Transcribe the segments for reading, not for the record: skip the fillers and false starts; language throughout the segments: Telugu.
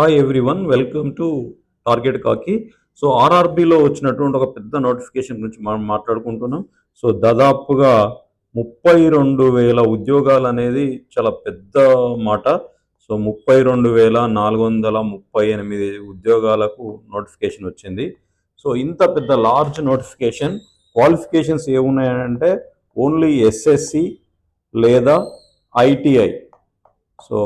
Hi everyone, welcome to target కాకి. సో ఆర్ఆర్బిలో వచ్చినటువంటి ఒక పెద్ద నోటిఫికేషన్ గురించి మనం మాట్లాడుకుంటున్నాం. సో దాదాపుగా 32,000 ఉద్యోగాలు అనేది చాలా పెద్ద మాట. సో 32,438 ఉద్యోగాలకు నోటిఫికేషన్ వచ్చింది. సో ఇంత పెద్ద లార్జ్ నోటిఫికేషన్, క్వాలిఫికేషన్స్ ఏమున్నాయంటే ఓన్లీ ఎస్ఎస్సి లేదా ఐటీఐ. సో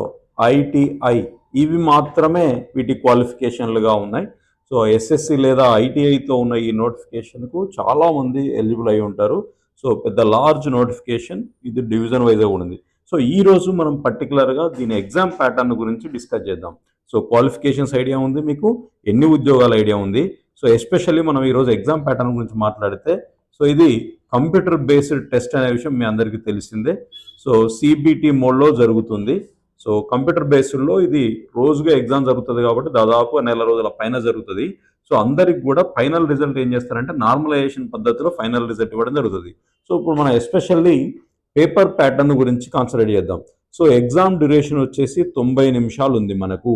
ఐటీఐ ఇవి మాత్రమే వీటి క్వాలిఫికేషన్లుగా ఉన్నాయి. సో ఎస్ఎస్సి లేదా ఐటీఐతో ఉన్న ఈ నోటిఫికేషన్కు చాలామంది ఎలిజిబుల్ అయి ఉంటారు. సో పెద్ద లార్జ్ నోటిఫికేషన్, ఇది డివిజన్ వైజ్గా ఉంది. సో ఈరోజు మనం పర్టికులర్గా దీని ఎగ్జామ్ ప్యాటర్న్ గురించి డిస్కస్ చేద్దాం. సో క్వాలిఫికేషన్స్ ఐడియా ఉంది మీకు, ఎన్ని ఉద్యోగాల ఐడియా ఉంది. సో ఎస్పెషల్లీ మనం ఈరోజు ఎగ్జామ్ ప్యాటర్న్ గురించి మాట్లాడితే, సో ఇది కంప్యూటర్ బేస్డ్ టెస్ట్ అనే విషయం మీ అందరికీ తెలిసిందే. సో సిబిటి మోడ్లో జరుగుతుంది. సో కంప్యూటర్ బేస్డ్లో ఇది రోజుగా ఎగ్జామ్ జరుగుతుంది కాబట్టి దాదాపు నెల రోజుల పైన జరుగుతుంది. సో అందరికి కూడా ఫైనల్ రిజల్ట్ ఏం చేస్తారంటే నార్మలైజేషన్ పద్ధతిలో ఫైనల్ రిజల్ట్ ఇవ్వడం జరుగుతుంది. సో ఇప్పుడు మనం ఎస్పెషల్లీ పేపర్ ప్యాటర్న్ గురించి కాన్సన్ట్రేట్ చేద్దాం. సో ఎగ్జామ్ డ్యూరేషన్ వచ్చేసి 90 నిమిషాలు ఉంది మనకు,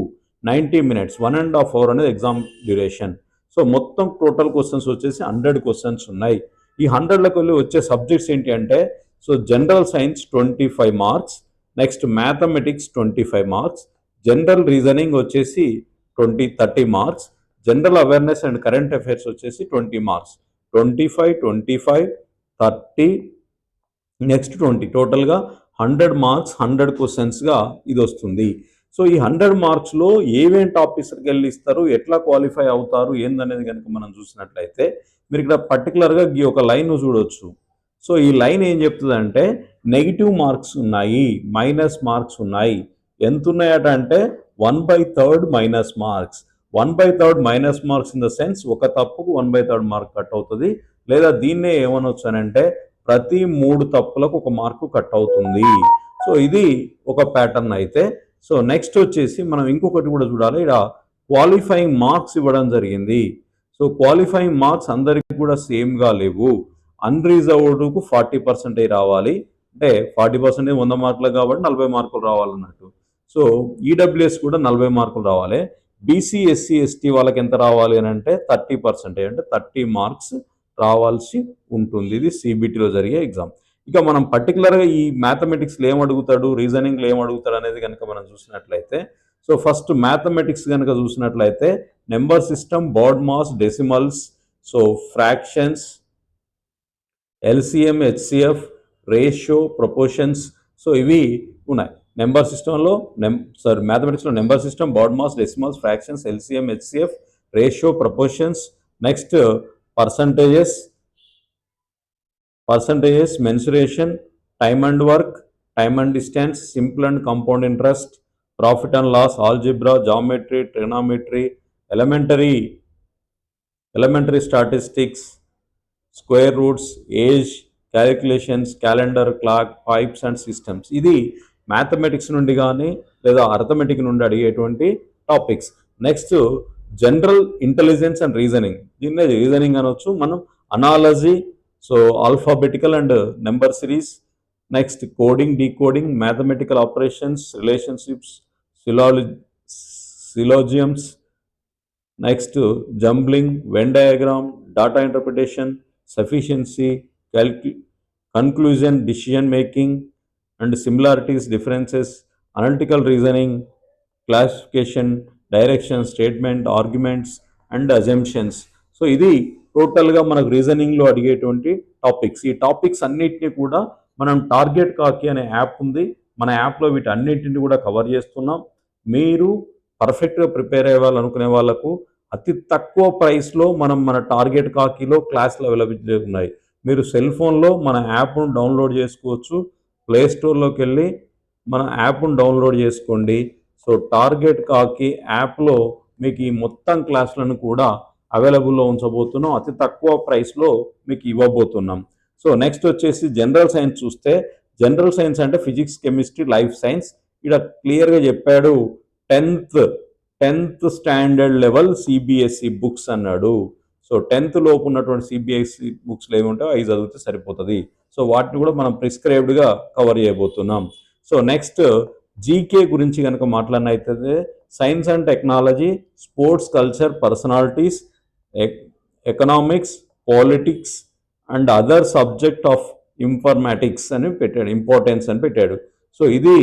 90 minutes, 1.5 hours అనేది ఎగ్జామ్ డ్యూరేషన్. సో మొత్తం టోటల్ క్వశ్చన్స్ వచ్చేసి 100 క్వశ్చన్స్ ఉన్నాయి. ఈ 100లకు వెళ్ళి వచ్చే సబ్జెక్ట్స్ ఏంటి అంటే, so general science 25 marks, next mathematics 25 marks, general reasoning వచ్చేసి 30 marks, general awareness and current affairs వచ్చేసి 20 మార్క్స్. 25, 25, 30, నెక్స్ట్ 20, టోటల్గా 100 మార్క్స్, 100 క్వశ్చన్స్గా ఇది వస్తుంది. సో ఈ 100 మార్క్స్లో ఏమేం టాపిక్స్కి వెళ్ళి ఇస్తారు, ఎట్లా క్వాలిఫై అవుతారు ఏందనేది కనుక మనం చూసినట్లయితే, మీరు ఇక్కడ పర్టికులర్గా ఈ ఒక లైన్ చూడవచ్చు. సో ఈ లైన్ ఏం చెప్తుందంటే, నెగిటివ్ మార్క్స్ ఉన్నాయి, మైనస్ మార్క్స్ ఉన్నాయి. ఎంత ఉన్నాయట అంటే 1/3 minus marks. 1/3 minus marks in the sense, ఒక తప్పుకు 1/3 మార్క్ కట్ అవుతుంది. లేదా దీన్నే ఏమనొచ్చు అని అంటే, ప్రతి 3 తప్పులకు ఒక మార్కు కట్ అవుతుంది. సో ఇది ఒక ప్యాటర్న్ అయితే. సో నెక్స్ట్ వచ్చేసి మనం ఇంకొకటి కూడా చూడాలి. ఇక్కడ క్వాలిఫైయింగ్ మార్క్స్ ఇవ్వడం జరిగింది. సో క్వాలిఫైయింగ్ మార్క్స్ అందరికీ కూడా సేమ్గా లేవు. అన్రిజర్వ్డ్కు 40% రావాలి, అంటే 40% 100 మార్కులు కాబట్టి 40 మార్కులు రావాలన్నట్టు. సో ఈడబ్ల్యూఎస్ కూడా 40 మార్కులు రావాలి. బీసీ, ఎస్సీ, ఎస్టీ వాళ్ళకి ఎంత రావాలి అని అంటే 30%, అంటే 30 మార్క్స్ రావాల్సి ఉంటుంది. ఇది సిబిటిలో జరిగే ఎగ్జామ్. ఇక మనం పర్టికులర్గా ఈ మ్యాథమెటిక్స్లో ఏం అడుగుతాడు, రీజనింగ్లో ఏం అడుగుతాడు అనేది కనుక మనం చూసినట్లయితే, సో ఫస్ట్ మ్యాథమెటిక్స్ కనుక చూసినట్లయితే number system, BODMAS, decimals, so fractions, LCM, HCF, ratio, proportions, so ఇవి ఉన్నాయి. నెంబర్ సిస్టంలో మ్యాథమెటిక్స్లో number system, BODMAS, decimals, fractions, LCM, HCF, ratio, proportions, next percentages, mensuration, time and work, time and distance, simple and compound interest, profit and loss, algebra, geometry, trigonometry, elementary statistics, square roots, age, calculations, calendar, clock, pipes and cisterns. ఇది మ్యాథమెటిక్స్ నుండి కానీ లేదా అర్థమెటిక్ నుండి అడిగేటువంటి topics. Next general intelligence and reasoning, దీన్నే రీజనింగ్ అనొచ్చు మనం. Analogy, so alphabetical and number series, next coding, decoding, mathematical operations, relationships, syllogisms, next jumbling, Venn diagram, data interpretation, sufficiency, conclusion, decision making and similarities, differences, analytical reasoning, classification, direction, statement, arguments and assumptions. So ఇది టోటల్గా మనకు రీజనింగ్లో అడిగేటువంటి టాపిక్స్. ఈ టాపిక్స్ అన్నిటినీ కూడా మనం టార్గెట్ కాకి అనే యాప్ ఉంది, మన యాప్లో వీటి అన్నిటిని కూడా కవర్ చేస్తున్నాం. మీరు పర్ఫెక్ట్గా ప్రిపేర్ అయ్యాలనుకునే వాళ్ళకు అతి తక్కువ ప్రైస్లో మన టార్గెట్ కాకీలో క్లాసులు అవైలబుల్ ఉన్నాయి. మీరు సెల్ ఫోన్లో మన యాప్ను డౌన్లోడ్ చేసుకోవచ్చు. ప్లే స్టోర్లోకి వెళ్ళి మన యాప్ను డౌన్లోడ్ చేసుకోండి. సో టార్గెట్ కాకి యాప్లో మీకు ఈ మొత్తం క్లాసులను కూడా అవైలబుల్లో ఉంచబోతున్నాం, అతి తక్కువ ప్రైస్లో మీకు ఇవ్వబోతున్నాం. సో నెక్స్ట్ వచ్చేసి జనరల్ సైన్స్ చూస్తే, జనరల్ సైన్స్ అంటే ఫిజిక్స్, కెమిస్ట్రీ, లైఫ్ సైన్స్. ఇక్కడ క్లియర్గా చెప్పాడు 10th standard level CBSE books అన్నాడు. సో 10th లోపు ఉన్నటువంటి సిబిఎస్ఈ బుక్స్లో ఏమి ఉంటాయో అవి చదివితే సరిపోతుంది. సో వాటిని కూడా మనం ప్రిస్క్రైబ్డ్గా కవర్ చేయబోతున్నాం. సో నెక్స్ట్ జీకే గురించి కనుక మాట్లాడినైతే science and technology, sports culture, personalities, economics, politics and other subject of informatics అని పెట్టాడు, ఇంపార్టెన్స్ అని పెట్టాడు. సో ఇది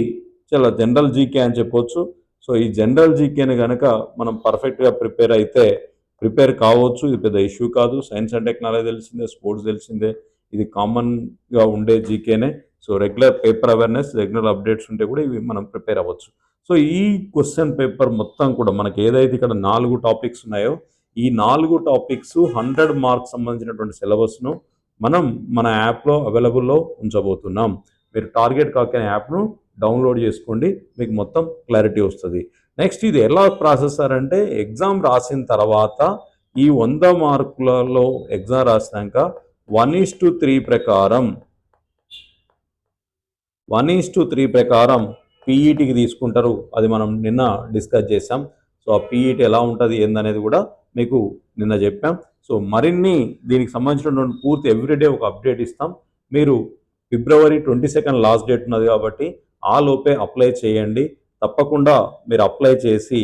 చాలా జనరల్ జీకే అని చెప్పొచ్చు. సో ఈ జనరల్ జీకేని కనుక మనం పర్ఫెక్ట్గా ప్రిపేర్ కావచ్చు. ఇది పెద్ద ఇష్యూ కాదు. సైన్స్ అండ్ టెక్నాలజీ తెలిసిందే, స్పోర్ట్స్ తెలిసిందే, ఇది కామన్గా ఉండే జీకేనే. So regular paper awareness, regular updates ఉంటే కూడా ఇవి మనం ప్రిపేర్ అవ్వచ్చు. సో ఈ క్వశ్చన్ పేపర్ మొత్తం కూడా మనకి ఏదైతే ఇక్కడ 4 టాపిక్స్ ఉన్నాయో ఈ 4 టాపిక్స్ 100 మార్క్స్ సంబంధించినటువంటి సిలబస్ను మనం మన యాప్లో అవైలబుల్లో ఉంచబోతున్నాం. మీరు టార్గెట్ కాక్ అనే యాప్ను డౌన్లోడ్ చేసుకోండి, మీకు మొత్తం క్లారిటీ వస్తుంది. నెక్స్ట్ ఇది ఎలా ప్రాసెస్ అంటే ఎగ్జామ్ రాసిన తర్వాత ఈ 100 మార్కులలో ఎగ్జామ్ రాసినాక 1:3 ప్రకారం 1:3 ప్రకారం పీఈటీకి తీసుకుంటారు. అది మనం నిన్న డిస్కస్ చేసాం. సో ఆ పీఈటీ ఎలా ఉంటుంది ఏందనేది కూడా మీకు నిన్న చెప్పాం. సో మరిన్ని దీనికి సంబంధించినటువంటి పూర్తి ఎవ్రీడే ఒక అప్డేట్ ఇస్తాం. మీరు February 22 లాస్ట్ డేట్ ఉన్నది కాబట్టి ఆ లోపే అప్లై చేయండి. తప్పకుండా మీరు అప్లై చేసి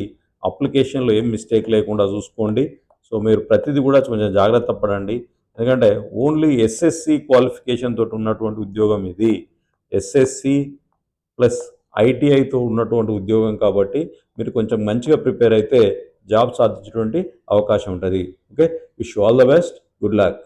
అప్లికేషన్లో ఏం మిస్టేక్ లేకుండా చూసుకోండి. సో మీరు ప్రతిదీ కూడా కొంచెం జాగ్రత్త పడండి. ఎందుకంటే ఓన్లీ ఎస్ఎస్సి క్వాలిఫికేషన్ తోటి ఉన్నటువంటి ఉద్యోగం ఇది. ఎస్ఎస్సి ప్లస్ ఐటీఐతో ఉన్నటువంటి ఉద్యోగం కాబట్టి మీరు కొంచెం మంచిగా ప్రిపేర్ అయితే జాబ్ సాధించేటువంటి అవకాశం ఉంటుంది. Okay, wish you all the best, good luck.